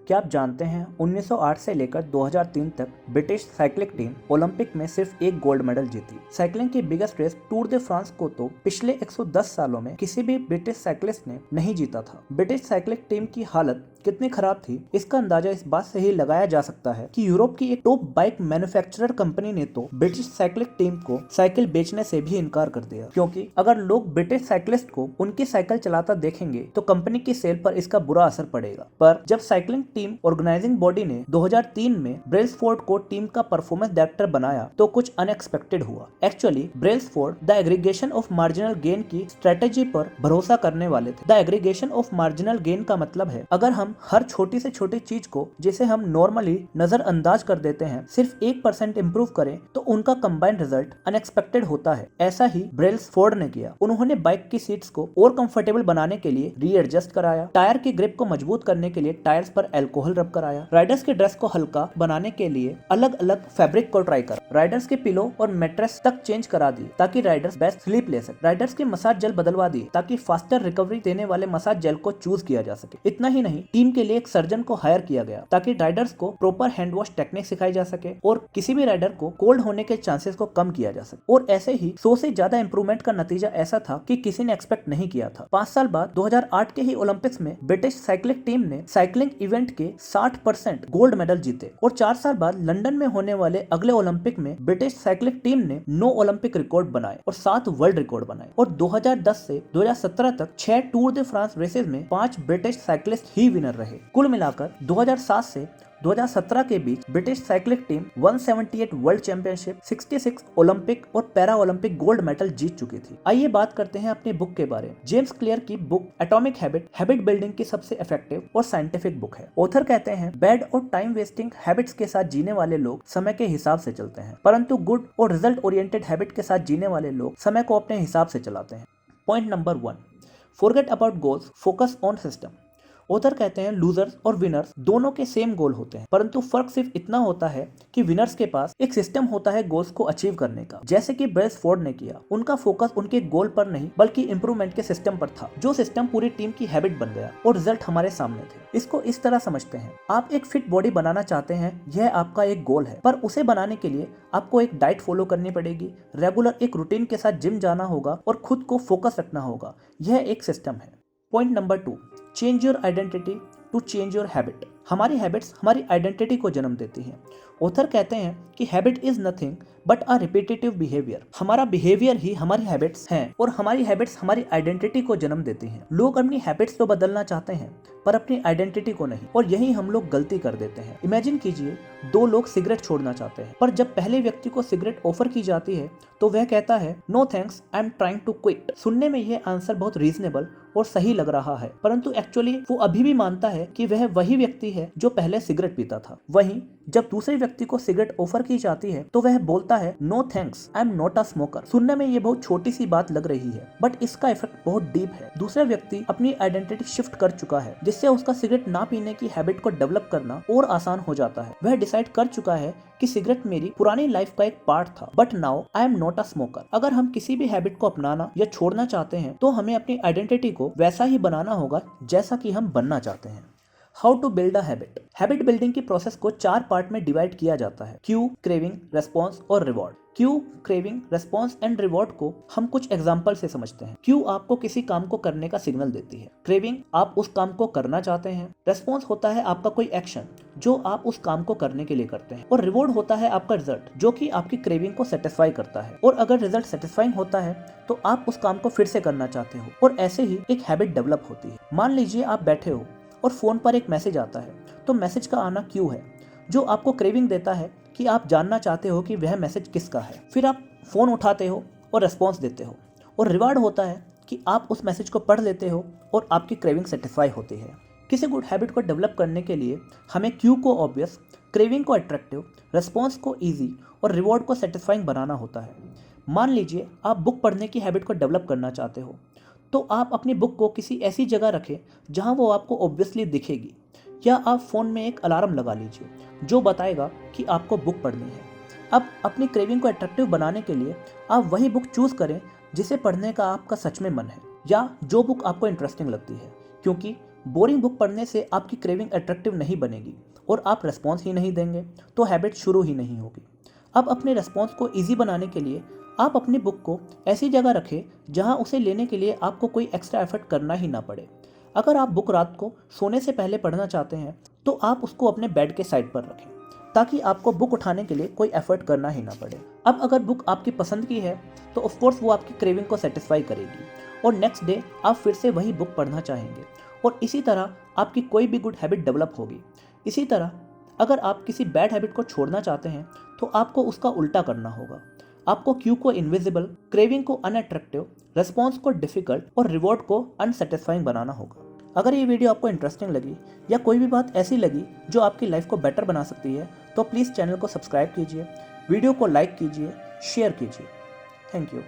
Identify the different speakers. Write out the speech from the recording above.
Speaker 1: क्या आप जानते हैं 1908 से लेकर 2003 तक ब्रिटिश साइक्लिंग टीम ओलंपिक में सिर्फ एक गोल्ड मेडल जीती। साइक्लिंग की biggest race Tour de France को तो पिछले 110 सालों में किसी भी ब्रिटिश साइक्लिस्ट ने नहीं जीता था। ब्रिटिश साइक्लिंग टीम की हालत कितनी खराब थी इसका अंदाजा इस बात से ही लगाया जा सकता है कि यूरोप की एक टॉप बाइक मैन्युफैक्चरर कंपनी ने तो ब्रिटिश साइक्लिंग टीम को साइकिल बेचने से भी इनकार कर दिया, क्योंकि अगर लोग ब्रिटिश साइक्लिस्ट को उनकी साइकिल चलाता देखेंगे तो कंपनी की सेल पर इसका बुरा असर पड़ेगा। पर जब साइक्लिंग टीम ऑर्गेनाइजिंग बॉडी ने 2003 में ब्रेल्सफोर्ड को टीम का परफॉर्मेंस डायरेक्टर बनाया तो कुछ अनएक्सपेक्टेड हुआ। Actually Brailsford the aggregation of marginal gain की स्ट्रेटेजी पर भरोसा करने वाले थे। The aggregation of marginal gain का मतलब है अगर हम हर छोटी से छोटी चीज को जिसे हम नॉर्मली नजरअंदाज कर देते हैं सिर्फ 1% इंप्रूव करें तो उनका कंबाइंड रिजल्ट अनएक्सपेक्टेड होता है। ऐसा ही ब्रेल्सफोर्ड ने किया। उन्होंने बाइक की सीट्स को और कंफर्टेबल बनाने के लिए रीएडजस्ट कराया, टायर की ग्रिप को मजबूत करने के लिए टायर्स पर अल्कोहल रब कराया, राइडर्स के ड्रेस को हल्का बनाने के लिए अलग अलग फैब्रिक को ट्राई करा, राइडर्स के पिलो और मैट्रेस तक चेंज करा दी ताकि राइडर्स बेस्ट स्लीप ले सके, राइडर्स की मसाज जेल बदलवा दी ताकि फास्टर रिकवरी देने वाले मसाज जेल को चूज किया जा सके। इतना ही नहीं, टीम के लिए एक सर्जन को हायर किया गया ताकि राइडर्स को प्रॉपर हैंड वॉश टेक्निक सिखाई जा सके और किसी भी राइडर को कोल्ड होने के चांसेस को कम किया जा सके। और ऐसे ही 100 से ज्यादा इंप्रूवमेंट का नतीजा ऐसा था कि किसी ने एक्सपेक्ट नहीं किया था। 5 साल बाद 2008 के ही ओलंपिक्स में ब्रिटिश साइक्लिंग टीम ने साइक्लिंग इवेंट के 60% गोल्ड मेडल जीते और 4 साल बाद लंदन में होने वाले अगले ओलंपिक में ब्रिटिश साइक्लिंग टीम ने 9 ओलंपिक रिकॉर्ड बनाए और 7 वर्ल्ड रिकॉर्ड बनाए और 2010 से 2017 तक 6 टूर दे फ्रांस रेसेस में 5 ब्रिटिश साइक्लिस्ट ही विनर रहे। कुल मिलाकर 2007 से 2017 के बीच British cycling team 178 world championship, 66 Olympic और पैरा ओलंपिक गोल्ड मेडल जीत चुकी थी। आइए बात करते हैं अपनी बुक के बारे में। जेम्स क्लियर की बुक एटॉमिक हैबिट बिल्डिंग की सबसे इफेक्टिव और साइंटिफिक बुक है। ऑथर कहते हैं बैड और टाइम वेस्टिंग हैबिट्स के साथ जीने वाले लोग समय के हिसाब से चलते हैं, परंतु गुड और रिजल्ट ओरिएंटेड हैबिट के साथ जीने वाले लोग समय को अपने हिसाब से चलाते हैं। Point number 1, forget about goals, focus on system. Author कहते हैं लूजर्स और विनर्स दोनों के सेम गोल होते हैं, परंतु फर्क सिर्फ इतना होता है कि विनर्स के पास एक सिस्टम होता है गोल्स को अचीव करने का, जैसे कि ब्रेल्सफोर्ड ने किया। उनका फोकस उनके गोल पर नहीं बल्कि इंप्रूवमेंट के सिस्टम पर था, जो सिस्टम पूरी टीम की हैबिट बन गया और रिजल्ट हमारे सामने थे। इसको इस तरह समझते हैं, आप एक फिट बॉडी बनाना चाहते हैं, यह आपका एक गोल है, पर उसे बनाने के लिए आपको एक डाइट फॉलो करनी पड़ेगी, रेगुलर एक रूटीन के साथ जिम जाना होगा और खुद को फोकस रखना होगा। यह एक सिस्टम है। Point number 2, change your identity to change your habit. हमारी हैबिट्स हमारी आइडेंटिटी को जन्म देती हैं। ऑथर कहते हैं कि habit is nothing but a repetitive behaviour. हमारा बिहेवियर ही हमारी हैबिट्स हैं और हमारी हैबिट्स हमारी आइडेंटिटी को जन्म देती हैं। लोग अपनी हैबिट्स तो बदलना चाहते हैं पर अपनी आइडेंटिटी को नहीं, और यही हम लोग गलती कर देते हैं। इमेजिन कीजिए 2 लोग सिगरेट छोड़ना चाहते हैं, पर जब पहले व्यक्ति को सिगरेट ऑफर की जाती है तो वह कहता है no thanks, I am trying to quit. सुनने में यह आंसर बहुत रीजनेबल और सही लग रहा है, परंतु एक्चुअली वो अभी भी मानता है कि वह वही व्यक्ति है जो पहले सिगरेट पीता था। वहीं जब दूसरे व्यक्ति को सिगरेट ऑफर की जाती है तो वह बोलता है no thanks, I am not a smoker. सुनने में ये बहुत छोटी सी बात लग रही है, बट इसका इफेक्ट बहुत डीप है। दूसरा व्यक्ति अपनी आइडेंटिटी शिफ्ट कर चुका है, जिससे उसका सिगरेट ना पीने की हैबिट को डेवलप करना और आसान हो जाता है। वह डिसाइड कर चुका है कि सिगरेट मेरी पुरानी लाइफ का एक पार्ट था, but now I am not a smoker. अगर हम किसी भी हैबिट को अपनाना या छोड़ना चाहते हैं तो हमें अपनी आइडेंटिटी को वैसा ही बनाना होगा जैसा कि हम बनना चाहते हैं। How to build a habit. Habit building की प्रोसेस को 4 पार्ट में डिवाइड किया जाता है, क्यू, क्रेविंग, रेस्पॉन्स और reward. Cue, craving, response and reward को हम कुछ एग्जाम्पल से समझते हैं। क्यू आपको किसी काम को करने का सिग्नल देती है, क्रेविंग आप उस काम को करना चाहते हैं, रेस्पॉन्स होता है आपका कोई एक्शन जो आप उस काम को करने के लिए करते हैं, और रिवॉर्ड होता है आपका रिजल्ट जो कि आपकी क्रेविंग को सेटिस्फाई करता है। और अगर रिजल्ट सेटिस्फाइंग होता है तो आप उस काम को फिर से करना चाहते हो और ऐसे ही एक हैबिट डेवलप होती है। मान लीजिए आप बैठे हो और फोन पर एक मैसेज आता है, तो मैसेज का आना क्यू है जो आपको क्रेविंग देता है कि आप जानना चाहते हो कि वह मैसेज किसका है। फिर आप फोन उठाते हो और रेस्पॉन्स देते हो, और रिवार्ड होता है कि आप उस मैसेज को पढ़ लेते हो और आपकी क्रेविंग सेटिस्फाई होती है। किसी गुड हैबिट को डेवलप करने के लिए हमें क्यू को ऑब्वियस, क्रेविंग को अट्रैक्टिव, रेस्पॉन्स को ईजी और रिवॉर्ड को सेटिस्फाइंग बनाना होता है। मान लीजिए आप बुक पढ़ने की हैबिट को डेवलप करना चाहते हो, तो आप अपनी बुक को किसी ऐसी जगह रखें जहां वो आपको ऑब्वियसली दिखेगी, या आप फ़ोन में एक अलार्म लगा लीजिए जो बताएगा कि आपको बुक पढ़नी है। अब अपनी क्रेविंग को अट्रैक्टिव बनाने के लिए आप वही बुक चूज़ करें जिसे पढ़ने का आपका सच में मन है, या जो बुक आपको इंटरेस्टिंग लगती है, क्योंकि बोरिंग बुक पढ़ने से आपकी क्रेविंग अट्रैक्टिव नहीं बनेगी और आप रेस्पॉन्स ही नहीं देंगे तो हैबिट शुरू ही नहीं होगी। अब अपने रेस्पॉन्स को ईजी बनाने के लिए आप अपनी बुक को ऐसी जगह रखें जहां उसे लेने के लिए आपको कोई एक्स्ट्रा एफर्ट करना ही ना पड़े। अगर आप बुक रात को सोने से पहले पढ़ना चाहते हैं तो आप उसको अपने बेड के साइड पर रखें ताकि आपको बुक उठाने के लिए कोई एफर्ट करना ही ना पड़े। अब अगर बुक आपकी पसंद की है तो ऑफकोर्स वो आपकी क्रेविंग को सेटिस्फाई करेगी और नेक्स्ट डे आप फिर से वही बुक पढ़ना चाहेंगे और इसी तरह आपकी कोई भी गुड हैबिट डेवलप होगी। इसी तरह अगर आप किसी बैड हैबिट को छोड़ना चाहते हैं तो आपको उसका उल्टा करना होगा। आपको क्यू को इनविजिबल, क्रेविंग को अनअट्रैक्टिव, रेस्पॉन्स को डिफिकल्ट और रिवॉर्ड को अनसेटिस्फाइंग बनाना होगा। अगर ये वीडियो आपको इंटरेस्टिंग लगी या कोई भी बात ऐसी लगी जो आपकी लाइफ को बेटर बना सकती है तो प्लीज़ चैनल को सब्सक्राइब कीजिए, वीडियो को लाइक कीजिए, शेयर कीजिए। Thank you.